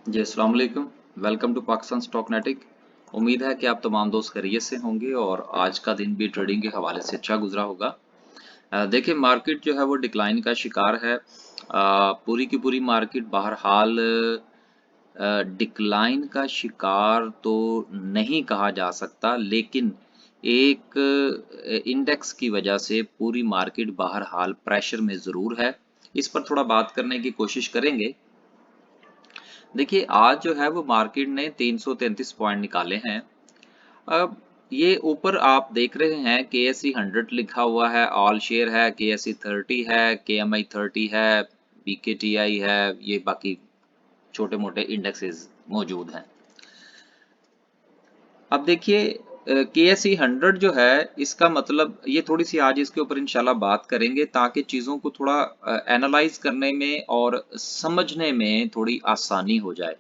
जी अस्सलाम वालेकुम। Welcome to Pakistan stock नेटिक। उम्मीद है कि आप तमाम दोस्त खैरियत से होंगे और आज का दिन भी ट्रेडिंग के हवाले से अच्छा गुजरा होगा। देखिए मार्केट जो है वो डिक्लाइन का शिकार है। पूरी की पूरी मार्केट बहरहाल डिक्लाइन का शिकार तो नहीं कहा जा सकता, लेकिन एक इंडेक्स की वजह से पूरी मार्केट बहरहाल प्रेशर में ज़रूर है। इस पर थोड़ा बात करने की कोशिश करेंगे। देखिए आज जो है वो मार्केट ने 333 पॉइंट निकाले हैं। अब ये ऊपर आप देख रहे हैं के एस सी 100 लिखा हुआ है, ऑल शेयर है, के एस सी 30 है, के एम आई 30 है, बी के टी आई है, ये बाकी छोटे मोटे इंडेक्सेस मौजूद हैं। अब देखिए के एस सी 100 जो है इसका मतलब ये थोड़ी सी आज इसके ऊपर इंशाल्लाह बात करेंगे ताकि चीज़ों को थोड़ा एनालाइज करने में और समझने में थोड़ी आसानी हो जाए।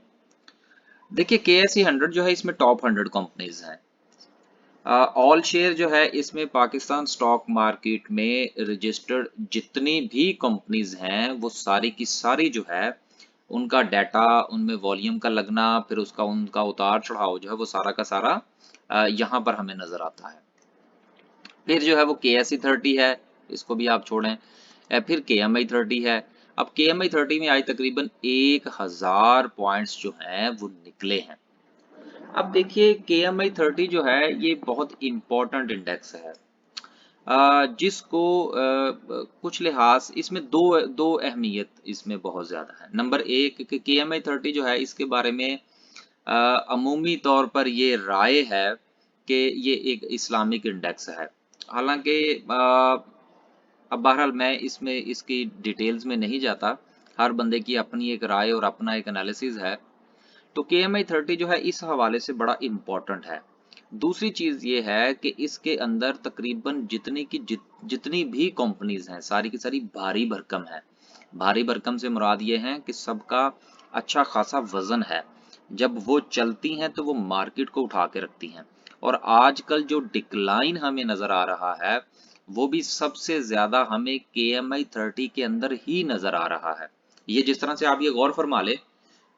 देखिए के एस सी 100 जो है इसमें टॉप 100 कंपनीज हैं। ऑल शेयर जो है इसमें पाकिस्तान स्टॉक मार्केट में रजिस्टर्ड जितनी भी कंपनीज हैं वो सारी की सारी जो है उनका डाटा, उनमें वॉल्यूम का लगना, फिर उसका उनका उतार चढ़ाव जो है वो सारा का सारा यहाँ पर हमें नजर आता है। फिर जो है वो के एस सी 30 है, इसको भी आप छोड़ें। फिर के एम आई 30 है। अब के एम आई 30 में आज तकरीबन 1000 पॉइंट्स जो हैं वो निकले हैं। अब देखिए के एम आई 30 जो है ये बहुत इंपॉर्टेंट इंडेक्स है, जिसको कुछ लिहाज इसमें दो दो अहमियत इसमें बहुत ज़्यादा है। नंबर एक कि के एम आई 30 जो है इसके बारे में अ, अमूमी तौर पर ये राय है कि ये एक इस्लामिक इंडेक्स है। हालांकि अब बहरहाल मैं इसमें इसकी डिटेल्स में नहीं जाता। हर बंदे की अपनी एक राय और अपना एक एनालिसिस है। तो के एम आई 30 जो है इस हवाले से बड़ा इम्पोर्टेंट है। दूसरी चीज ये है कि इसके अंदर तकरीबन जितनी भी कंपनीज हैं सारी की सारी भारी भरकम है। भारी भरकम से मुराद ये है कि सबका अच्छा खासा वजन है। जब वो चलती हैं तो वो मार्केट को उठा के रखती हैं। और आजकल जो डिक्लाइन हमें नजर आ रहा है वो भी सबसे ज्यादा हमें के एम आई 30 के अंदर ही नजर आ रहा है। ये जिस तरह से आप ये गौर फरमा ले,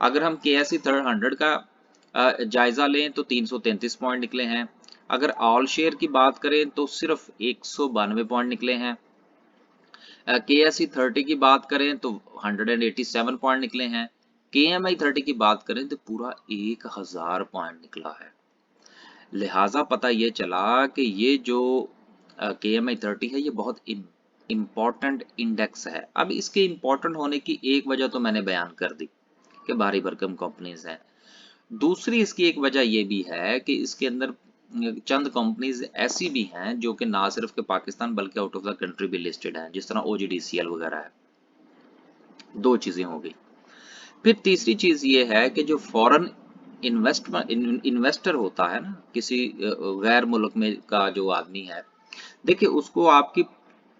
अगर हम के एस सी 100 का जायजा लें तो 333 पॉइंट निकले हैं। अगर ऑल शेयर की बात करें तो सिर्फ 192 पॉइंट निकले हैं। के एस सी 30 की बात करें तो 187 पॉइंट निकले हैं। के एम आई 30 की बात करें तो पूरा 1000 पॉइंट निकला है। लिहाजा पता ये चला कि ये जो के एम आई 30 है ये बहुत इम्पॉर्टेंट इंडेक्स है। अब इसके इम्पॉर्टेंट होने की एक वजह तो मैंने बयान कर दी कि भारी भरकम कंपनीज हैं। दूसरी इसकी एक वजह ये भी है कि इसके अंदर चंद कंपनीज ऐसी भी हैं जो कि ना सिर्फ के पाकिस्तान बल्कि आउट ऑफ द कंट्री भी लिस्टेड हैं, जिस तरह ओजीडीसीएल वगैरह है। दो चीजें हो गई। फिर तीसरी चीज ये है कि जो फॉरेन इन्वेस्टर होता है ना किसी गैर मुल्क में का जो आदमी है, देखिए उसको आपकी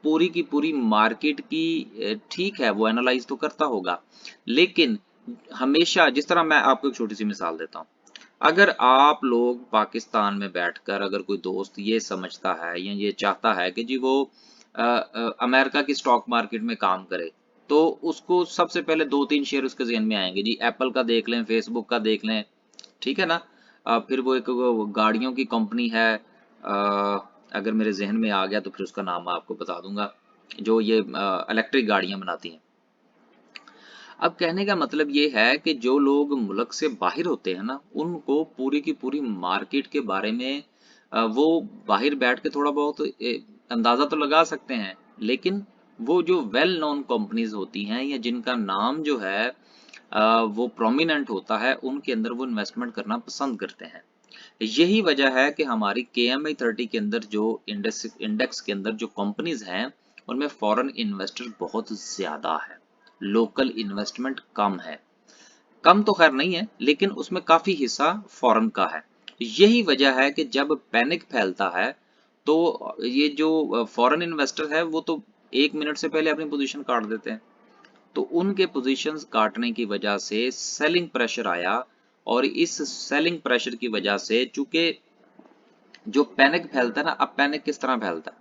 पूरी की पूरी मार्केट की ठीक है वो एनालाइज तो करता होगा, लेकिन हमेशा जिस तरह मैं आपको एक छोटी सी मिसाल देता हूँ। अगर आप लोग पाकिस्तान में बैठकर अगर कोई दोस्त ये समझता है या ये चाहता है कि जी वो अमेरिका की स्टॉक मार्केट में काम करे, तो उसको सबसे पहले दो तीन शेयर उसके जहन में आएंगे, जी एप्पल का देख लें, फेसबुक का देख लें, ठीक है ना। फिर वो एक वो गाड़ियों की कंपनी है, अगर मेरे जहन में आ गया तो फिर उसका नाम मैं आपको बता दूंगा, जो ये इलेक्ट्रिक गाड़ियां बनाती हैं। अब कहने का मतलब ये है कि जो लोग मुल्क से बाहर होते हैं ना उनको पूरी की पूरी मार्केट के बारे में वो बाहर बैठ के थोड़ा बहुत अंदाजा तो लगा सकते हैं, लेकिन वो जो वेल नोन कंपनीज होती हैं या जिनका नाम जो है वो प्रोमिनेंट होता है उनके अंदर वो इन्वेस्टमेंट करना पसंद करते हैं। यही वजह है कि हमारी के एम आई 30 के अंदर जो इंडेक्स के अंदर जो कंपनीज हैं उनमें फॉरेन इन्वेस्टर बहुत ज्यादा है, लोकल इन्वेस्टमेंट कम है। कम तो खैर नहीं है लेकिन उसमें काफी हिस्सा फॉरेन का है। यही वजह है कि जब पैनिक फैलता है तो ये जो फॉरेन इन्वेस्टर है वो तो एक मिनट से पहले अपनी पोजीशन काट देते हैं। तो उनके पोजीशंस काटने की वजह से सेलिंग प्रेशर आया। और इस सेलिंग प्रेशर की वजह से चूंकि जो पैनिक फैलता है ना, अब पैनिक किस तरह फैलता है,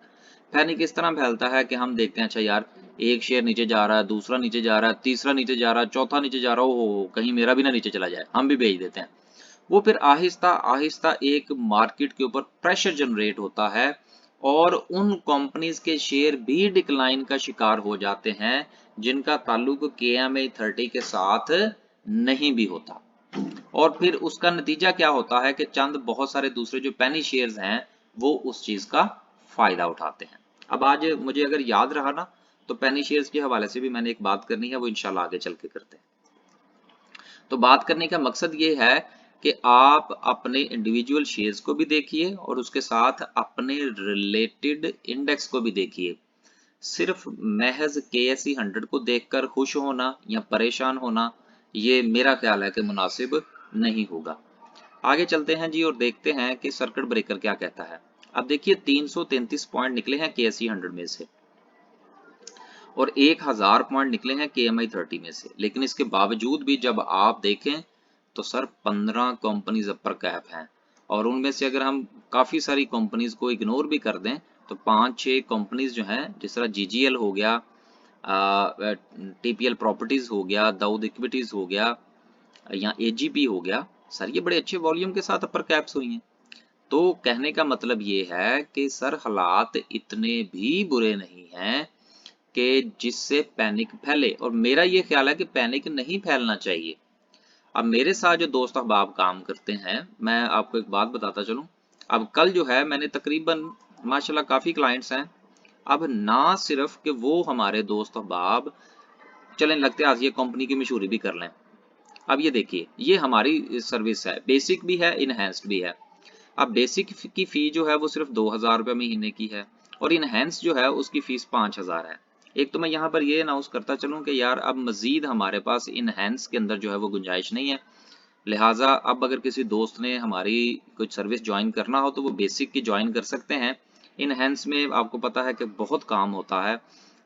पैनिक इस तरह फैलता है कि हम देखते हैं अच्छा यार एक शेयर नीचे जा रहा है, दूसरा नीचे जा रहा है, तीसरा नीचे जा रहा है, चौथा नीचे जा रहा है, ओहो कहीं मेरा भी ना नीचे चला जाए, हम भी बेच देते हैं। वो फिर आहिस्ता आहिस्ता एक मार्केट के ऊपर प्रेशर जनरेट होता है और उन कंपनीज के शेयर भी डिक्लाइन का शिकार हो जाते हैं जिनका ताल्लुक KMA30 के साथ नहीं भी होता। और फिर उसका नतीजा क्या होता है कि चंद बहुत सारे दूसरे जो पेनी शेयर्स हैं वो उस चीज का फायदा उठाते हैं। अब आज मुझे अगर याद रहा ना, तो पेनी शेयर्स के हवाले से भी मैंने एक बात करनी है, वो इंशाल्लाह आगे चल के करते हैं। तो बात करने का मकसद ये है कि आप अपने इंडिविजुअल शेयर्स को भी देखिए और उसके साथ अपने रिलेटेड इंडेक्स को भी देखिए। सिर्फ महज KSE 100 को देखकर खुश होना या परेशान होना, ये मेरा ख्याल है कि मुनासिब नहीं होगा। आगे चलते हैं जी और देखते हैं कि सर्किट ब्रेकर क्या कहता है। अब देखिए 333 पॉइंट निकले हैं KSE 100 में से और 1000 पॉइंट निकले हैं KMI 30 में से, लेकिन इसके बावजूद भी जब आप देखें तो सर 15 कंपनीज अपर कैप हैं और उनमें से अगर हम काफी सारी कंपनीज को इग्नोर भी कर दें तो 5-6 कंपनीज जो हैं, जिस तरह GGL हो गया, TPL प्रॉपर्टीज हो गया, दाऊद इक्विटीज हो गया या AGP हो गया, सर ये बड़े अच्छे वॉल्यूम के साथ अपर कैप्स हुई हैं। तो कहने का मतलब ये है कि सर हालात इतने भी बुरे नहीं हैं कि जिससे पैनिक फैले, और मेरा ये ख्याल है कि पैनिक नहीं फैलना चाहिए। अब मेरे साथ जो दोस्त अहबाब काम करते हैं, मैं आपको एक बात बताता चलूं। अब कल जो है मैंने तकरीबन माशाल्लाह काफी क्लाइंट्स हैं। अब ना सिर्फ कि वो हमारे दोस्त अहबाब चलें लगते आज ये कंपनी की मशहूरी भी कर लें। अब ये देखिए, ये हमारी सर्विस है, बेसिक भी है, इनहेंस्ड भी है। अब बेसिक की फी जो है वो सिर्फ 2000 रुपये महीने की है और इनहेंस जो है उसकी फीस 5000 है। एक तो मैं यहाँ पर ये अनाउंस करता चलूँ कि यार अब मजीद हमारे पास इनहेंस के अंदर जो है वो गुंजाइश नहीं है, लिहाजा अब अगर किसी दोस्त ने हमारी कुछ सर्विस ज्वाइन करना हो तो वो बेसिक की ज्वाइन कर सकते हैं। इनहेंस में आपको पता है कि बहुत काम होता है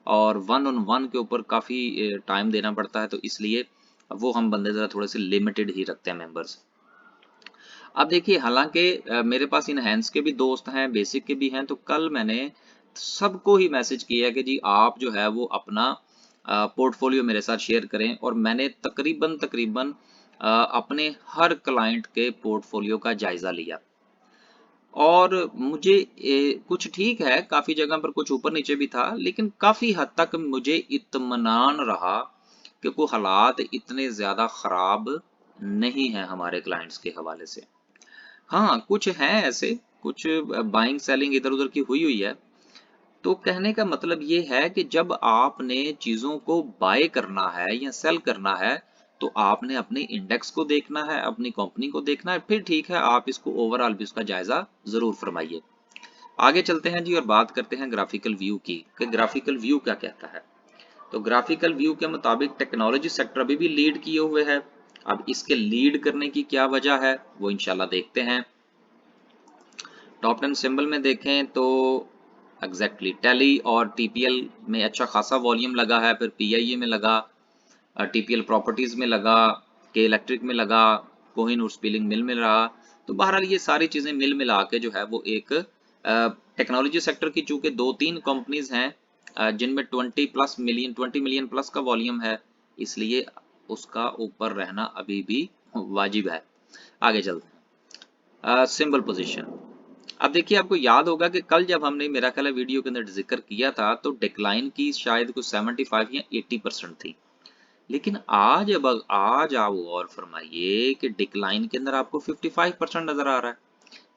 और 1-on-1 के ऊपर काफ़ी टाइम देना पड़ता है, तो इसलिए वो हम बंदे ज़रा थोड़े से लिमिटेड ही रखते हैं मेंबर्स। अब देखिए हालांकि मेरे पास इनहेंस के भी दोस्त हैं, बेसिक के भी हैं, तो कल मैंने सबको ही मैसेज किया कि जी आप जो है वो अपना पोर्टफोलियो मेरे साथ शेयर करें, और मैंने तकरीबन तकरीबन अपने हर क्लाइंट के पोर्टफोलियो का जायजा लिया और मुझे कुछ ठीक है, काफी जगह पर कुछ ऊपर नीचे भी था, लेकिन काफी हद तक मुझे इत्मीनान रहा कि कोई हालात इतने ज्यादा खराब नहीं है हमारे क्लाइंट्स के हवाले से। हाँ, कुछ हैं ऐसे, कुछ बाइंग सेलिंग इधर उधर की हुई हुई है। तो कहने का मतलब ये है कि जब आपने चीजों को बाय करना है या सेल करना है तो आपने अपने इंडेक्स को देखना है, अपनी कंपनी को देखना है, फिर ठीक है आप इसको ओवरऑल भी उसका जायजा जरूर फरमाइए। आगे चलते हैं जी और बात करते हैं ग्राफिकल व्यू की कि ग्राफिकल व्यू क्या कहता है। तो ग्राफिकल व्यू के मुताबिक टेक्नोलॉजी सेक्टर अभी भी लीड किए हुए है। अब इसके लीड करने की क्या वजह है वो इंशाल्लाह देखते हैं। टॉप 10 सिंबल में देखें तो एग्जैक्टली टैली और TPL में अच्छा खासा वॉल्यूम लगा है, फिर PIA में लगा, TPL प्रॉपर्टीज में लगा, के इलेक्ट्रिक में लगा, कोहिनूर स्पिलिंग मिल में रहा। तो बहरहाल ये सारी चीजें मिल मिला के जो है वो एक टेक्नोलॉजी सेक्टर की चूंकि 2-3 कंपनीज हैं जिनमें 20 मिलियन प्लस का वॉल्यूम है, इसलिए उसका ऊपर रहना अभी भी वाजिब है। आगे चलते हैं सिंबल पोजीशन। अब देखिए आपको याद होगा कि कल जब हमने मेरा ख्याल है वीडियो के अंदर जिक्र किया था तो डिक्लाइन की शायद कुछ 75 या 80% थी, लेकिन आज आप गौर फरमाइए कि डिक्लाइन के अंदर आपको 55% नजर आ रहा है।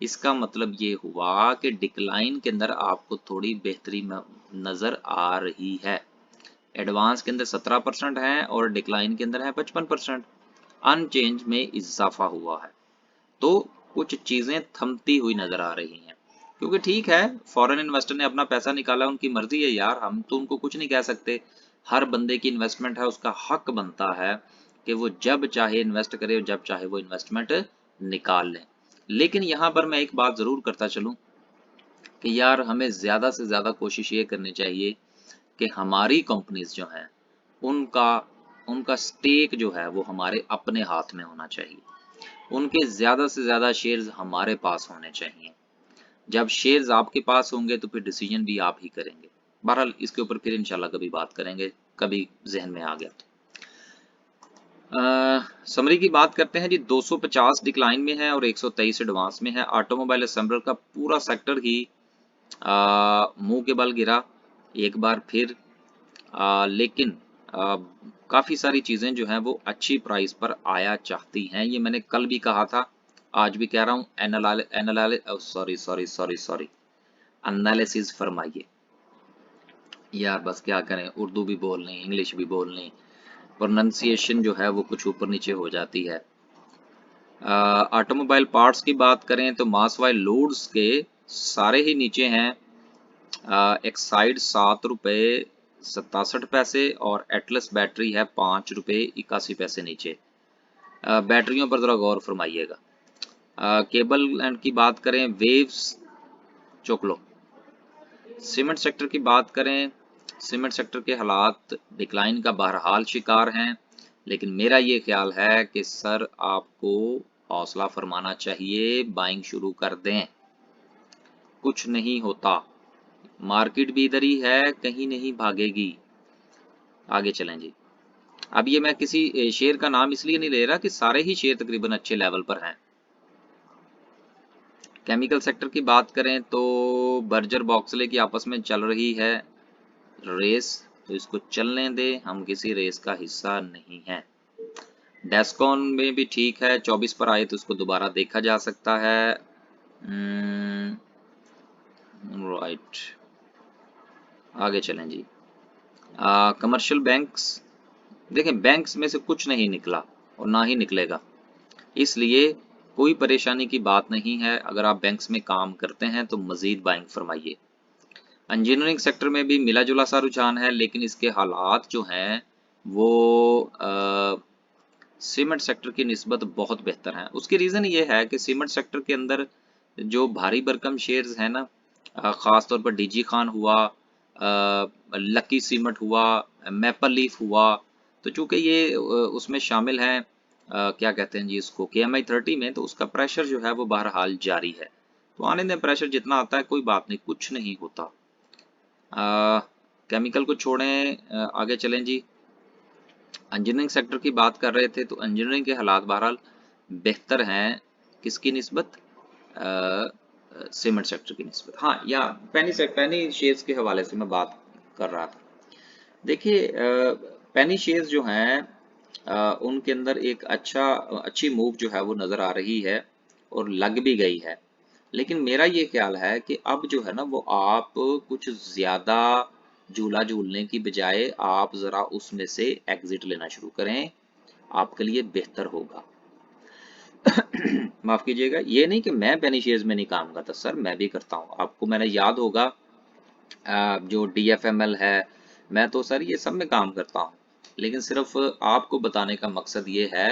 इसका मतलब ये हुआ कि डिक्लाइन के अंदर आपको थोड़ी बेहतरी नजर आ रही है। एडवांस के अंदर 17% है और डिक्लाइन के अंदर है 55%। अनचेंज में इजाफा हुआ है, तो कुछ चीजें थमती हुई नजर आ रही हैं। क्योंकि ठीक है फॉरेन इन्वेस्टर ने अपना पैसा निकाला, उनकी मर्जी है यार, हम तो उनको कुछ नहीं कह सकते। हर बंदे की इन्वेस्टमेंट है, उसका हक बनता है कि वो जब चाहे इन्वेस्ट करे और जब चाहे वो इन्वेस्टमेंट निकाल ले। लेकिन यहाँ पर मैं एक बात जरूर करता चलूं कि यार हमें ज्यादा से ज्यादा कोशिश ये करनी चाहिए कि हमारी कंपनीज जो हैं उनका उनका स्टेक जो है वो हमारे अपने हाथ में होना चाहिए। उनके ज्यादा से ज्यादा शेयर्स हमारे पास होने चाहिए। जब शेयर्स आपके पास होंगे तो फिर डिसीजन भी आप ही करेंगे। बहरहाल इसके ऊपर फिर इंशाल्लाह कभी बात करेंगे, कभी जहन में आ गया तो। समरी की बात करते हैं जी। 250 डिक्लाइन में है और 123 एडवांस में है। ऑटोमोबाइल असेंबलर का पूरा सेक्टर ही मुंह के बल गिरा एक बार फिर। लेकिन आ, काफी सारी चीजें जो हैं वो अच्छी प्राइस पर आया चाहती हैं। ये मैंने कल भी कहा था, आज भी कह रहा हूँ। सॉरी एनालिसिस फरमाइए यार, बस क्या करें, उर्दू भी बोलनी, इंग्लिश भी बोलनी, प्रोनंसिएशन जो है वो कुछ ऊपर नीचे हो जाती है। ऑटोमोबाइल पार्ट्स की बात करें तो मास वाइल लोड्स के सारे ही नीचे हैं। एक्साइड 7 रुपये 67 पैसे और एटलस बैटरी है 5 रुपये 81 पैसे नीचे। बैटरियों पर जरा गौर फरमाइएगा। केबल एंड की बात करें, वेव्स चोकलो। सीमेंट सेक्टर की बात करें, सीमेंट सेक्टर के हालात डिक्लाइन का बहरहाल शिकार हैं, लेकिन मेरा ये ख्याल है कि सर आपको हौसला फरमाना चाहिए, बाइंग शुरू कर दें, कुछ नहीं होता, मार्केट भी इधर ही है, कहीं नहीं भागेगी। आगे चलें जी। अब ये मैं किसी शेयर का नाम इसलिए नहीं ले रहा कि सारे ही शेयर तकरीबन अच्छे लेवल पर हैं। केमिकल सेक्टर की बात करें तो बर्जर बॉक्सले की आपस में चल रही है रेस, तो इसको चलने दे, हम किसी रेस का हिस्सा नहीं है। डेस्कॉन में भी ठीक है, 24 पर आए तो उसको दोबारा देखा जा सकता है। राइट, आगे चलें जी। कमर्शियल बैंक्स, देखें बैंक्स में से कुछ नहीं निकला और ना ही निकलेगा, इसलिए कोई परेशानी की बात नहीं है। अगर आप बैंक्स में काम करते हैं तो मजीद बाइंग फरमाइए। इंजीनियरिंग सेक्टर में भी मिला जुला सा रुझान है, लेकिन इसके हालात जो हैं वो सीमेंट सेक्टर की निस्बत बहुत बेहतर हैं। उसकी रीज़न ये है कि सीमेंट सेक्टर के अंदर जो भारी भरकम शेयर्स हैं ना, ख़ास तौर पर डीजी खान हुआ, लकी सीमेंट हुआ, मैपल लीफ हुआ, तो चूंकि ये उसमें शामिल हैं, क्या कहते हैं जी इसको, KMI 30 में, तो उसका प्रेशर जो है वो बहरहाल जारी है। तो आने दें, प्रेशर जितना आता है कोई बात नहीं, कुछ नहीं होता। केमिकल को छोड़ें, आगे चलें जी। इंजीनियरिंग सेक्टर की बात कर रहे थे, तो इंजीनियरिंग के हालात बहरहाल बेहतर हैं, किसकी निस्बत, सीमेंट सेक्टर की निस्बत। हाँ, या पेनी शेयर्स के हवाले से मैं बात कर रहा था। देखिए, पेनी शेयर्स जो हैं उनके अंदर एक अच्छी मूव जो है वो नज़र आ रही है और लग भी गई है, लेकिन मेरा ये ख्याल है कि अब जो है ना वो आप कुछ ज़्यादा झूला झूलने की बजाय आप ज़रा उसमें से एग्जिट लेना शुरू करें, आपके लिए बेहतर होगा। माफ़ कीजिएगा, ये नहीं कि मैं पेनी शेयर्स में नहीं काम करता, सर मैं भी करता हूँ। आपको मैंने याद होगा, जो DFML है, मैं तो सर ये सब में काम करता हूँ, लेकिन सिर्फ आपको बताने का मकसद ये है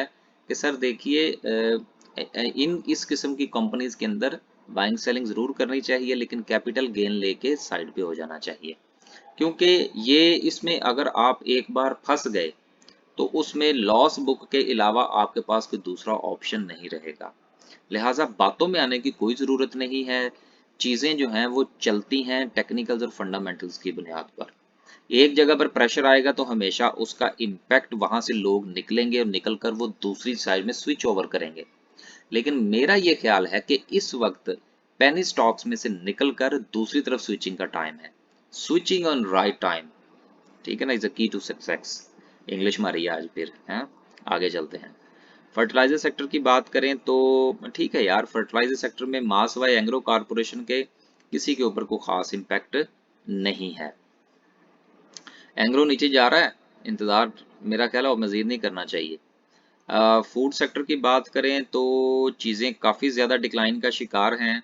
कि सर देखिए, इस किस्म की कंपनीज के अंदर बाइंग सेलिंग ज़रूर करनी चाहिए, लेकिन कैपिटल गेन लेके साइड पे हो जाना चाहिए, क्योंकि ये इसमें अगर आप एक बार फंस गए तो उसमें लॉस बुक के अलावा आपके पास कोई दूसरा ऑप्शन नहीं रहेगा। लिहाजा बातों में आने की कोई ज़रूरत नहीं है। चीज़ें जो हैं वो चलती हैं टेक्निकल्स और फंडामेंटल्स की बुनियाद पर। एक जगह पर प्रेशर आएगा तो हमेशा उसका इम्पैक्ट वहां से लोग निकलेंगे और निकलकर वो दूसरी साइड में स्विच ओवर करेंगे। लेकिन मेरा ये ख्याल है कि इस वक्त पेनी स्टॉक्स में से निकलकर दूसरी तरफ स्विचिंग का टाइम है। स्विचिंग ऑन राइट टाइम, ठीक है ना, इज अ की टू सक्सेस। इंग्लिश मारी आज फिर हैं। आगे चलते हैं। फर्टिलाइजर सेक्टर की बात करें तो ठीक है यार, फर्टिलाइजर सेक्टर में मास वाई एग्रो कारपोरेशन के किसी के ऊपर कोई खास इम्पैक्ट नहीं है। एंग्रो नीचे जा रहा है, इंतजार मेरा ख्याल है और मजीद नहीं करना चाहिए। फूड सेक्टर की बात करें तो चीज़ें काफ़ी ज़्यादा डिक्लाइन का शिकार हैं।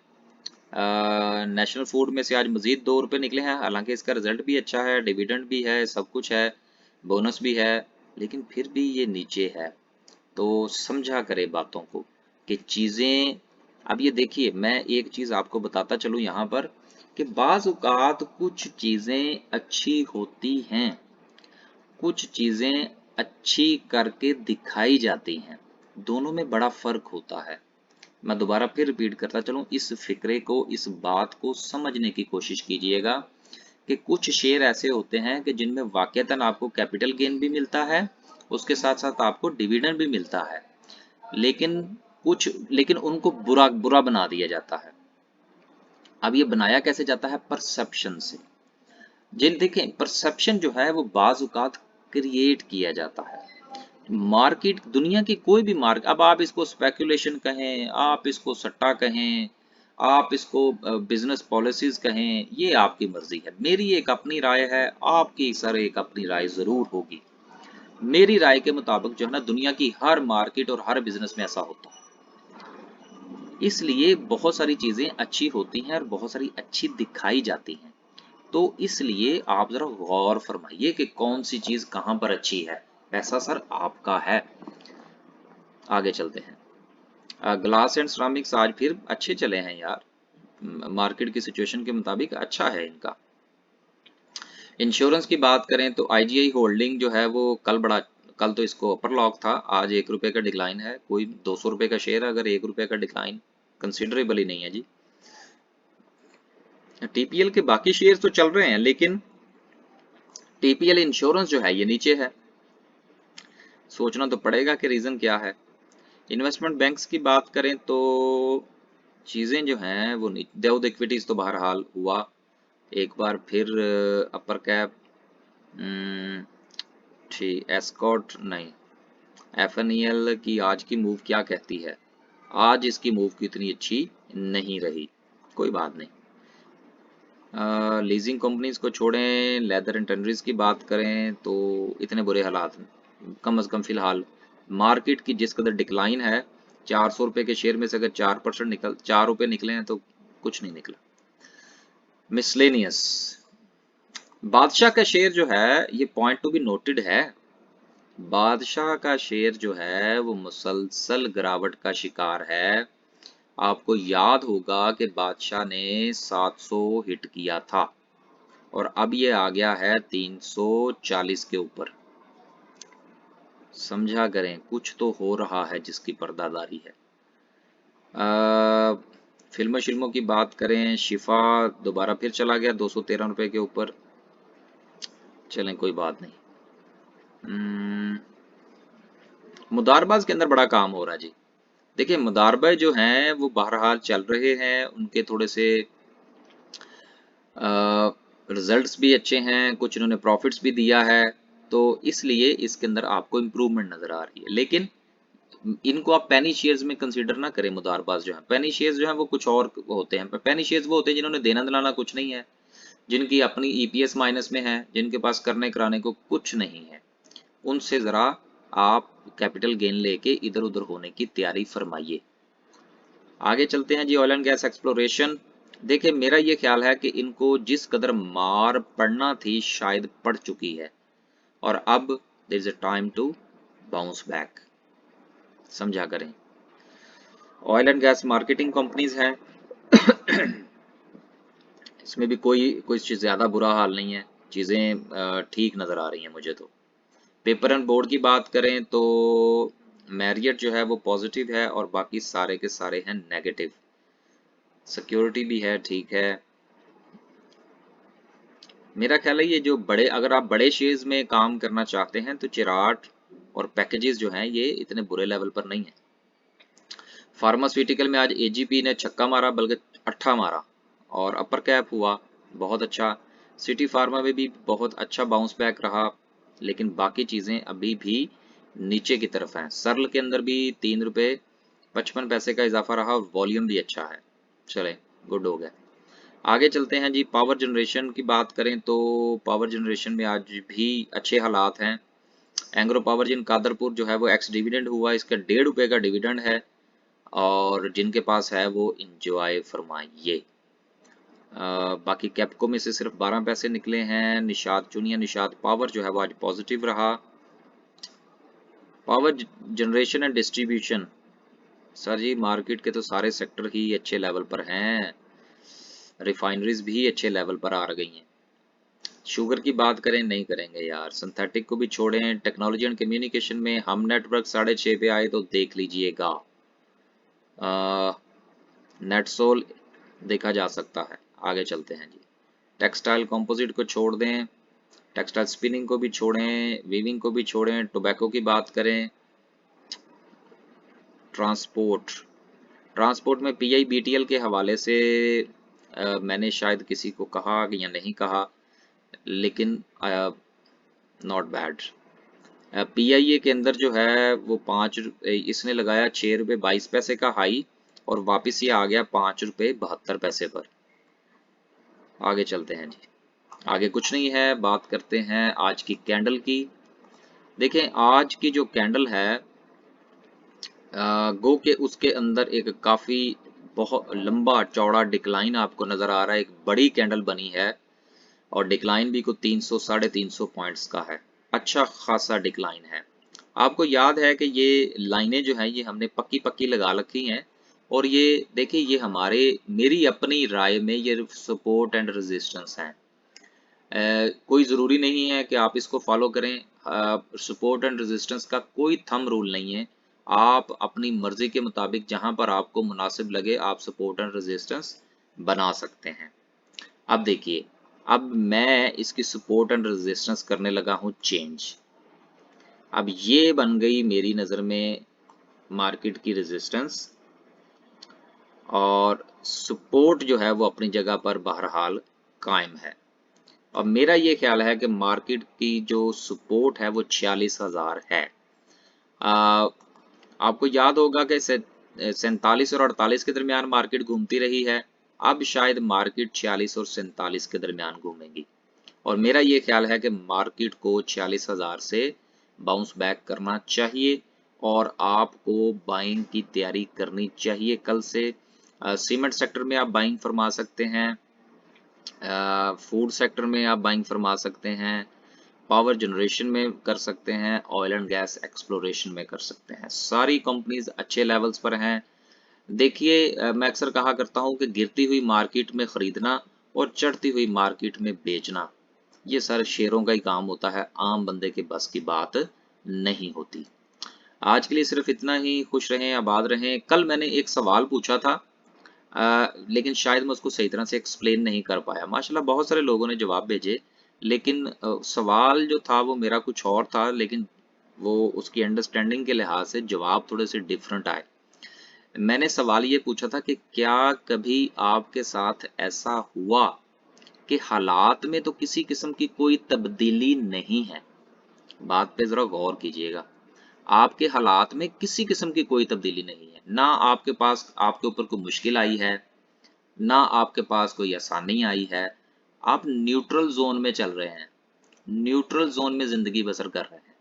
नेशनल फूड में से आज मजीद 2 रुपये निकले हैं, हालांकि इसका रिजल्ट भी अच्छा है, डिविडेंड भी है, सब कुछ है, बोनस भी है, लेकिन फिर भी ये नीचे है। तो समझा करे बातों को कि चीज़ें, अब ये देखिए, मैं एक चीज़ आपको बताता चलूँ यहाँ पर कि बाज़ औक़ात कुछ चीज़ें अच्छी होती हैं, कुछ चीज़ें अच्छी करके दिखाई जाती हैं, दोनों में बड़ा फ़र्क होता है। मैं दोबारा फिर रिपीट करता चलूँ, इस फ़िक्रे को, इस बात को समझने की कोशिश कीजिएगा कि कुछ शेयर ऐसे होते हैं कि जिनमें वाकईतन आपको कैपिटल गेन भी मिलता है, उसके साथ साथ आपको डिविडेंड भी मिलता है, लेकिन लेकिन उनको बुरा बुरा बना दिया जाता है। अब ये बनाया कैसे जाता है? परसेप्शन से। जिन देखें, परसेप्शन जो है वो बाज औकात क्रिएट किया जाता है। मार्केट, दुनिया की कोई भी मार्केट, अब आप इसको स्पेकुलेशन कहें, आप इसको सट्टा कहें, आप इसको बिजनेस पॉलिसीज कहें, ये आपकी मर्जी है। मेरी एक अपनी राय है, आपकी सर एक अपनी राय जरूर होगी। मेरी राय के मुताबिक जो है ना, दुनिया की हर मार्केट और हर बिजनेस में ऐसा होता है। इसलिए बहुत सारी चीजें अच्छी होती हैं और बहुत सारी अच्छी दिखाई जाती हैं। तो इसलिए आप जरा गौर फरमाइए कि कौन सी चीज कहां पर अच्छी है। पैसा सर आपका है। आगे चलते हैं। ग्लास एंड सिरामिक्स आज फिर अच्छे चले हैं यार। मार्केट की सिचुएशन के मुताबिक अच्छा है इनका। इंश्योरेंस की बात करें तो आईजीआई होल्डिंग जो है वो कल तो इसको अपर लॉक था, आज 1 रुपए का डिक्लाइन है। कोई 200 रुपए का शेयर, अगर 1 रुपए का डिक्लाइन कंसिडरेबल ही नहीं है जी। टीपीएल के बाकी शेयर तो चल रहे हैं, लेकिन टीपीएल इंश्योरेंस जो है ये नीचे है। सोचना तो पड़ेगा कि रीजन क्या है। इन्वेस्टमेंट बैंक्स की बात करें तो चीजें जो हैं वो देव इक्विटीज तो बहरहाल हुआ एक बार फिर अपर कैप, ठीक, एस्कॉट नहीं, एफएनईएल की आज की मूव क्या कहती है? आज इसकी मूव की इतनी अच्छी नहीं रही, कोई बात नहीं। लीजिंग कंपनीज को छोड़ें, लेदर एंड टनरीज की बात करें तो इतने बुरे हालात कम अज कम फिलहाल। मार्केट की जिस कदर डिक्लाइन है, 400 रुपए के शेयर में से अगर 4% 4 रुपए निकले हैं तो कुछ नहीं निकला। मिसलेनियस, बादशाह का शेयर जो है ये पॉइंट टू बी नोटेड है। बादशाह का शेयर जो है वो मुसलसल गिरावट का शिकार है। आपको याद होगा कि बादशाह ने 700 हिट किया था और अब ये आ गया है 340 के ऊपर। समझा करें, कुछ तो हो रहा है जिसकी पर्दादारी है। फिल्मों शिल्मों की बात करें, शिफा दोबारा फिर चला गया 213 रुपए के ऊपर। चलें, कोई बात नहीं। मुदारबाज के अंदर बड़ा काम हो रहा है जी। देखिए, मुदारबे जो हैं वो बहरहाल चल रहे हैं, उनके थोड़े से रिजल्ट्स भी अच्छे हैं, कुछ इन्होंने प्रॉफिट्स भी दिया है, तो इसलिए इसके अंदर आपको इम्प्रूवमेंट नजर आ रही है। लेकिन इनको आप पेनी शेयर्स में कंसीडर ना करें। मुदारबाज जो है, पेनी शेयर्स जो है वो कुछ और होते हैं। पेनी शेयर्स वो होते हैं जिन्होंने देना दिलाना कुछ नहीं है, जिनकी अपनी ईपीएस माइनस में है, जिनके पास करने कराने को कुछ नहीं है। उनसे जरा आप कैपिटल गेन लेके इधर उधर होने की तैयारी फरमाइए। आगे चलते हैं जी, ऑयल एंड गैस एक्सप्लोरेशन। देखिए, मेरा ये ख्याल है कि इनको जिस कदर मार पड़ना थी शायद पड़ चुकी है, और अब there is a time to bounce back. समझा करें। Oil and gas marketing companies हैं, इसमें भी कोई चीज ज्यादा बुरा हाल नहीं है, चीजें ठीक नजर आ रही हैं मुझे तो। पेपर एंड बोर्ड की बात करें तो मैरियट जो है वो पॉजिटिव है और बाकी सारे के सारे हैं नेगेटिव। सिक्योरिटी भी है, ठीक है। मेरा ख्याल है ये जो बड़े, अगर आप बड़े शेयर्स में काम करना चाहते हैं तो चिराट और पैकेजेस जो हैं ये इतने बुरे लेवल पर नहीं है। फार्मास्यूटिकल में आज एजीपी ने छक्का मारा, बल्कि अट्ठा मारा और अपर कैप हुआ, बहुत अच्छा। सिटी फार्मा में भी बहुत अच्छा बाउंस बैक रहा, लेकिन बाकी चीजें अभी भी नीचे की तरफ हैं। सर्ल के अंदर भी 3 रुपए 55 पैसे का इजाफा रहा और वॉल्यूम भी अच्छा है। चले, गुड हो गया। आगे चलते हैं जी, पावर जनरेशन की बात करें तो पावर जनरेशन में आज भी अच्छे हालात हैं। एंग्रो पावर जिन कादरपुर जो है वो एक्स डिविडेंड हुआ, इसका 1.5 रुपए का डिविडेंड है, और जिनके पास है वो इंजॉय फरमाइए। बाकी कैपको में से सिर्फ 12 पैसे निकले हैं। निषाद चुनिया, निषाद पावर जो है वो आज पॉजिटिव रहा। Power generation and distribution, sir ji market के तो सारे सेक्टर ही अच्छे लेवल पर हैं, रिफाइनरीज भी अच्छे लेवल पर आ गई हैं। शुगर की बात करें, नहीं करेंगे यार। सिंथेटिक को भी छोड़ें। टेक्नोलॉजी एंड कम्युनिकेशन में हम नेटवर्क 6.5 पे आए तो देख लीजिएगा। नेटसोल देखा जा सकता है। आगे चलते हैं जी। टेक्सटाइल कंपोजिट को छोड़ दें, टेक्सटाइल स्पिनिंग को भी छोड़ें, वीविंग को भी छोड़ें, टोबैको की बात करें, ट्रांसपोर्ट, ट्रांसपोर्ट में पीआई बीटीएल के हवाले से मैंने शायद किसी को कहा या नहीं कहा, लेकिन नॉट बैड। पीआईए के अंदर जो है वो इसने लगाया 6 रुपये 22 पैसे का हाई और वापस ये आ गया 5 रुपये 72 पैसे पर। आगे चलते हैं जी, आगे कुछ नहीं है, बात करते हैं आज की कैंडल की। देखें आज की जो कैंडल है गो के उसके अंदर एक काफी बहुत लंबा चौड़ा डिक्लाइन आपको नजर आ रहा है, एक बड़ी कैंडल बनी है और डिक्लाइन भी को 300 350 पॉइंट्स का है, अच्छा खासा डिक्लाइन है। आपको याद है कि ये लाइनें जो हैं ये हमने पक्की पक्की लगा रखी हैं और ये देखिए ये हमारे मेरी अपनी राय में ये सपोर्ट एंड रेजिस्टेंस हैं। कोई ज़रूरी नहीं है कि आप इसको फॉलो करें, सपोर्ट एंड रेजिस्टेंस का कोई थंब रूल नहीं है, आप अपनी मर्जी के मुताबिक जहां पर आपको मुनासिब लगे आप सपोर्ट एंड रेजिस्टेंस बना सकते हैं। अब देखिए, अब मैं इसकी सपोर्ट एंड रेजिस्टेंस करने लगा हूं चेंज। अब ये बन गई मेरी नज़र में मार्केट की रेजिस्टेंस और सपोर्ट जो है वो अपनी जगह पर बहरहाल कायम है। और मेरा ये ख्याल है कि मार्केट की जो सपोर्ट है वो 46,000 है। आ, आपको याद होगा कि 47 और 48 के दरमियान मार्केट घूमती रही है, अब शायद मार्केट 46 और 47 के दरमियान घूमेगी और मेरा ये ख्याल है कि मार्केट को 46,000 से बाउंस बैक करना चाहिए और आपको बाइंग की तैयारी करनी चाहिए कल से। सीमेंट सेक्टर में आप बाइंग फरमा सकते हैं, फूड सेक्टर में आप बाइंग फरमा सकते हैं, पावर जनरेशन में कर सकते हैं, ऑयल एंड गैस एक्सप्लोरेशन में कर सकते हैं। सारी कंपनीज अच्छे लेवल्स पर हैं। देखिए मैं अक्सर कहा करता हूं कि गिरती हुई मार्केट में खरीदना और चढ़ती हुई मार्केट में बेचना ये सारे शेयरों का ही काम होता है, आम बंदे के बस की बात नहीं होती। आज के लिए सिर्फ इतना ही, खुश रहें, आबाद रहें। कल मैंने एक सवाल पूछा था लेकिन शायद मैं उसको सही तरह से एक्सप्लेन नहीं कर पाया। माशाल्लाह बहुत सारे लोगों ने जवाब भेजे, लेकिन सवाल जो था वो मेरा कुछ और था, लेकिन वो उसकी अंडरस्टैंडिंग के लिहाज से जवाब थोड़े से डिफरेंट आए। मैंने सवाल ये पूछा था कि क्या कभी आपके साथ ऐसा हुआ कि हालात में तो किसी किस्म की कोई तब्दीली नहीं है, बात पे जरा गौर कीजिएगा, आपके हालात में किसी किस्म की कोई तब्दीली नहीं है, ना आपके पास आपके ऊपर कोई मुश्किल आई है, ना आपके पास कोई आसानी आई है, आप न्यूट्रल जोन में चल रहे हैं, न्यूट्रल जोन में जिंदगी बसर कर रहे हैं।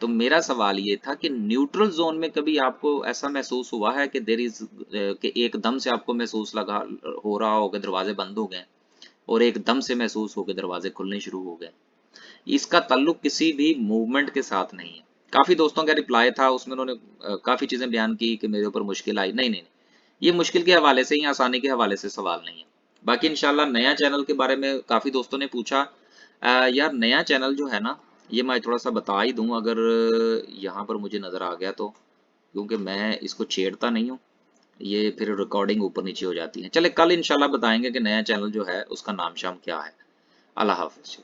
तो मेरा सवाल ये था कि न्यूट्रल जोन में कभी आपको ऐसा महसूस हुआ है कि देर इज कि एकदम से आपको महसूस लगा हो रहा हो कि दरवाजे बंद हो गए और एकदम से महसूस हो के दरवाजे खुलने शुरू हो गए? इसका ताल्लुक किसी भी मूवमेंट के साथ नहीं है। काफी दोस्तों का रिप्लाई था, उसमें उन्होंने काफी चीजें बयान की कि मेरे ऊपर मुश्किल आई। नहीं नहीं, ये मुश्किल के हवाले से या आसानी के हवाले से सवाल नहीं है। बाकी इंशाल्लाह नया चैनल के बारे में काफी दोस्तों ने पूछा। यार नया चैनल जो है ना, ये मैं थोड़ा सा बता ही दूं अगर यहाँ पर मुझे नजर आ गया तो, क्योंकि मैं इसको छेड़ता नहीं हूँ, ये फिर रिकॉर्डिंग ऊपर नीचे हो जाती है। चले कल इंशाल्लाह बताएंगे कि नया चैनल जो है उसका नाम शाम क्या है। अल्लाह हाफिज।